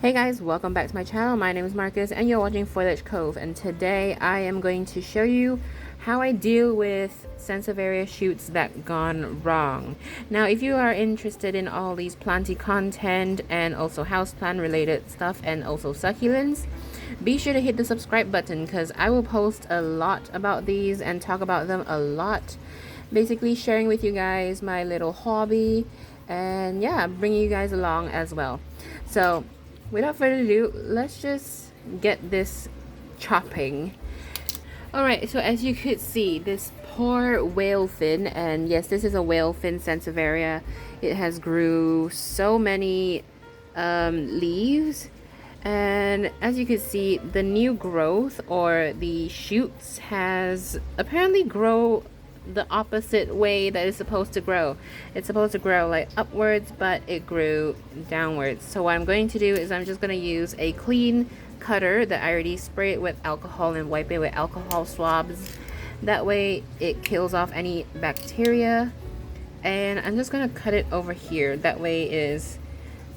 Hey guys, welcome back to my channel. My name is Marcus and you're watching Foliage Cove, and today I am going to show you how I deal with Senseveria shoots that gone wrong. Now if you are interested in all these planty content and also houseplant related stuff and also succulents, be sure to hit the subscribe button because I will post a lot about these and talk about them a lot, basically sharing with you guys my little hobby and yeah, bringing you guys along as well. So without further ado, let's just get this chopping. Alright, so as you could see, this poor whale fin, and yes, this is a whale fin Senseveria. It has grew so many leaves, and as you can see, the new growth or the shoots has apparently grow the opposite way that it's supposed to grow. It's supposed to grow like upwards, but it grew downwards. So what I'm going to do is I'm just going to use a clean cutter that I already sprayed with alcohol and wipe it with alcohol swabs. That way it kills off any bacteria, and I'm just going to cut it over here. That way is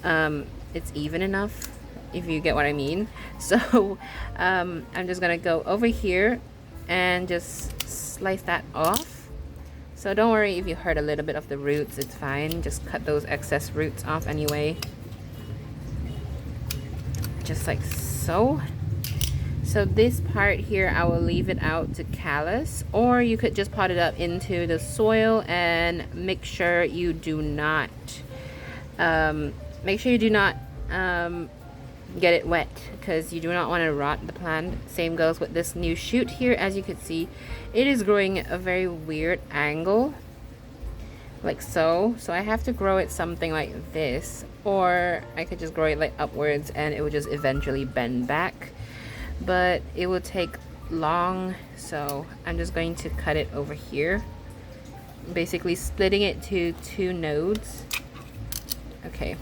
it's even enough, if you get what I mean. So I'm just going to go over here and just slice that off. So don't worry if you hurt a little bit of the roots, it's fine. Just cut those excess roots off anyway. Just like so. So this part here, I will leave it out to callus, or you could just pot it up into the soil and make sure you do not get it wet, because you do not want to rot the plant. Same goes with this new shoot here. As you can see, it is growing a very weird angle like so. So I have to grow it something like this, or I could just grow it like upwards and it would just eventually bend back, but it will take long. So I'm just going to cut it over here, basically splitting it to 2 nodes. Okay,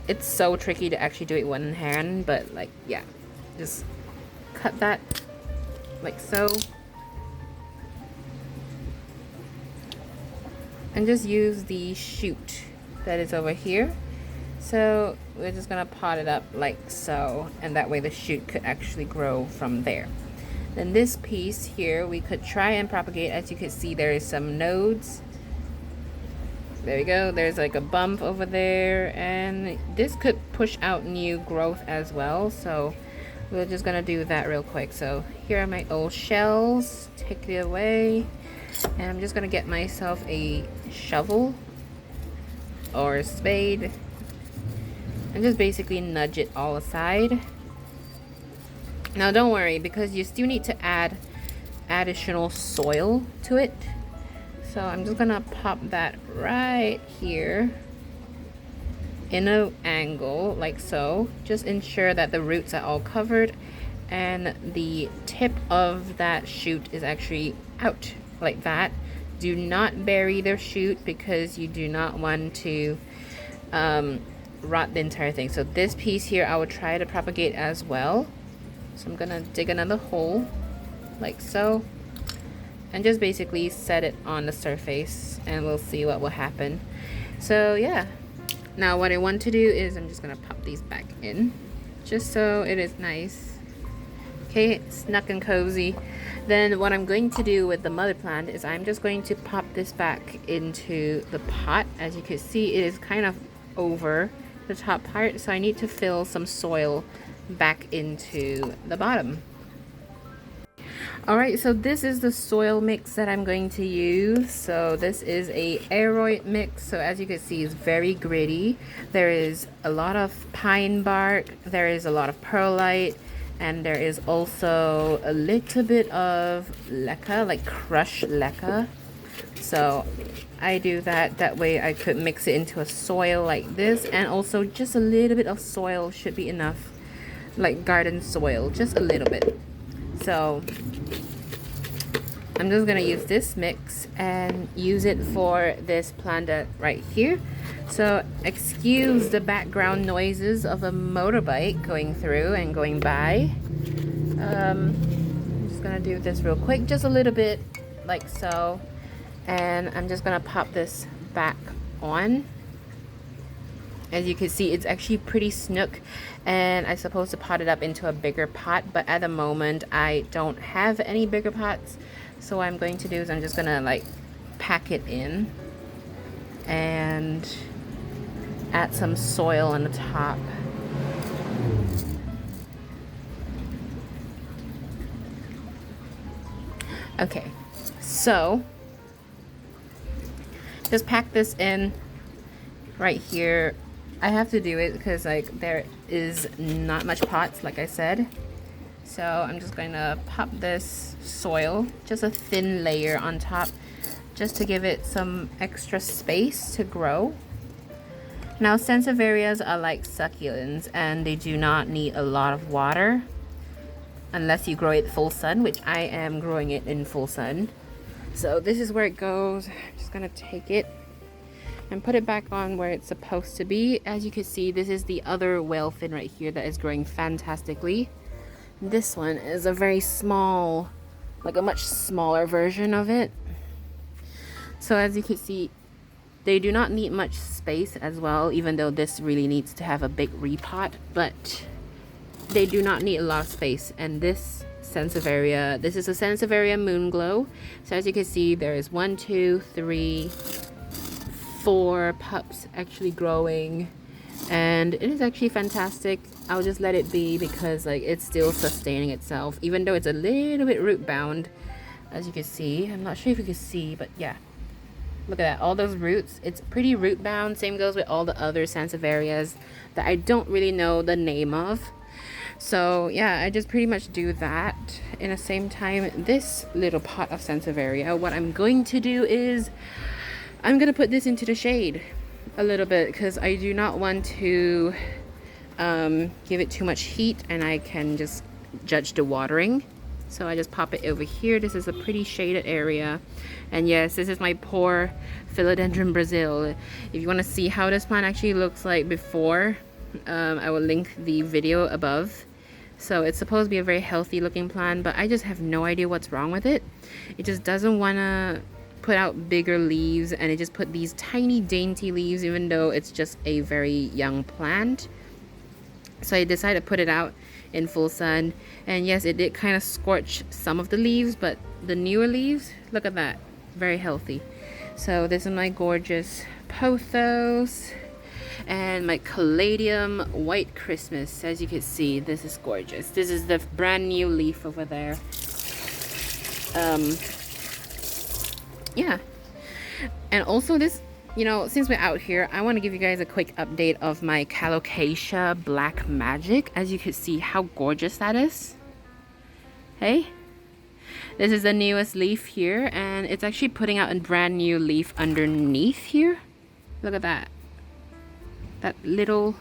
it's so tricky to actually do it one hand, but like, yeah, just cut that like so, and just use the shoot that is over here. So we're just gonna pot it up like so, and that way the shoot could actually grow from there. Then this piece here we could try and propagate. As you can see, there is some nodes. There we go, there's like a bump over there, and this could push out new growth as well. So we're just gonna do that real quick. So here are my old shells, take it away, and I'm just gonna get myself a shovel or a spade and just basically nudge it all aside. Now don't worry, because you still need to add additional soil to it. So I'm just gonna pop that right here in an angle like so. Just ensure that the roots are all covered and the tip of that shoot is actually out like that. Do not bury the shoot, because you do not want to rot the entire thing. So this piece here I will try to propagate as well. So I'm gonna dig another hole like so, and just basically set it on the surface, and we'll see what will happen. So yeah, now what I want to do is I'm just gonna pop these back in, just so it is nice. Okay, snug and cozy. Then what I'm going to do with the mother plant is I'm just going to pop this back into the pot. As you can see, it is kind of over the top part, so I need to fill some soil back into the bottom. Alright, so this is the soil mix that I'm going to use. So this is a aeroid mix. So as you can see, it's very gritty. There is a lot of pine bark, there is a lot of perlite, and there is also a little bit of leca, like crushed leca. So I do that way I could mix it into a soil like this, and also just a little bit of soil should be enough, like garden soil, just a little bit. So I'm just gonna use this mix and use it for this plant right here. So excuse the background noises of a motorbike going through and going by. I'm just gonna do this real quick, just a little bit like so, and I'm just gonna pop this back on As you can see, it's actually pretty snook, and I'm supposed to pot it up into a bigger pot, but at the moment I don't have any bigger pots. So what I'm going to do is I'm just gonna like pack it in and add some soil on the top. Okay, so just pack this in right here. I have to do it because like there is not much pots, like I said. So I'm just going to pop this soil, just a thin layer on top, just to give it some extra space to grow. Now, Senseverias are like succulents, and they do not need a lot of water unless you grow it full sun, which I am growing it in full sun. So this is where it goes. I'm just gonna take it and put it back on where it's supposed to be. As you can see, this is the other whale fin right here that is growing fantastically. This one is a very small, like a much smaller version of it. So as you can see, they do not need much space as well, even though this really needs to have a big repot, but they do not need a lot of space. And this Senseveria, this is a Senseveria Moonglow. So as you can see, there is 1, 2, 3, 4 pups actually growing, and it is actually fantastic. I'll just let it be because like it's still sustaining itself, even though it's a little bit root bound, as you can see. I'm not sure if you can see, but yeah, look at that, all those roots. It's pretty root bound. Same goes with all the other Sanseverias that I don't really know the name of. So yeah, I just pretty much do that. In the same time, this little pot of Senseveria, what I'm going to do is I'm gonna put this into the shade a little bit because I do not want to give it too much heat, and I can just judge the watering. So I just pop it over here. This is a pretty shaded area, and yes, this is my poor Philodendron Brazil. If you want to see how this plant actually looks like before, I will link the video above. So it's supposed to be a very healthy looking plant, but I just have no idea what's wrong with it. It just doesn't want to put out bigger leaves, and it just put these tiny dainty leaves even though it's just a very young plant. So I decided to put it out in full sun, and yes, it did kind of scorch some of the leaves, but the newer leaves, look at that, very healthy. So this is my gorgeous pothos and my caladium white Christmas. As you can see, this is gorgeous. This is the brand new leaf over there. Yeah, and also this, you know, since we're out here, I want to give you guys a quick update of my calocasia black magic. As you can see how gorgeous that is. Hey, this is the newest leaf here, and it's actually putting out a brand new leaf underneath here. Look at that, that little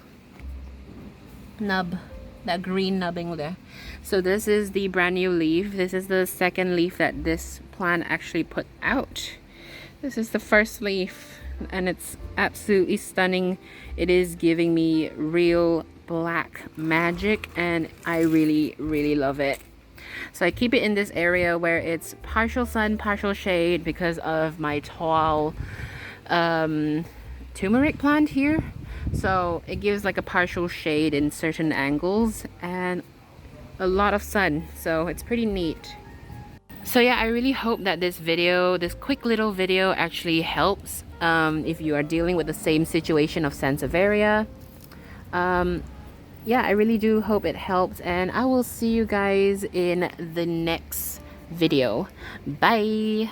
nub, that green nubbing there. So this is the brand new leaf. This is the second leaf that this plant actually put out. This is the first leaf, and it's absolutely stunning. It is giving me real black magic, and I really love it. So I keep it in this area where it's partial sun, partial shade because of my tall turmeric plant here. So it gives like a partial shade in certain angles and a lot of sun, so it's pretty neat. So yeah, I really hope that this video, this quick little video, actually helps if you are dealing with the same situation of Senseveria. Yeah, I really do hope it helps, and I will see you guys in the next video. Bye.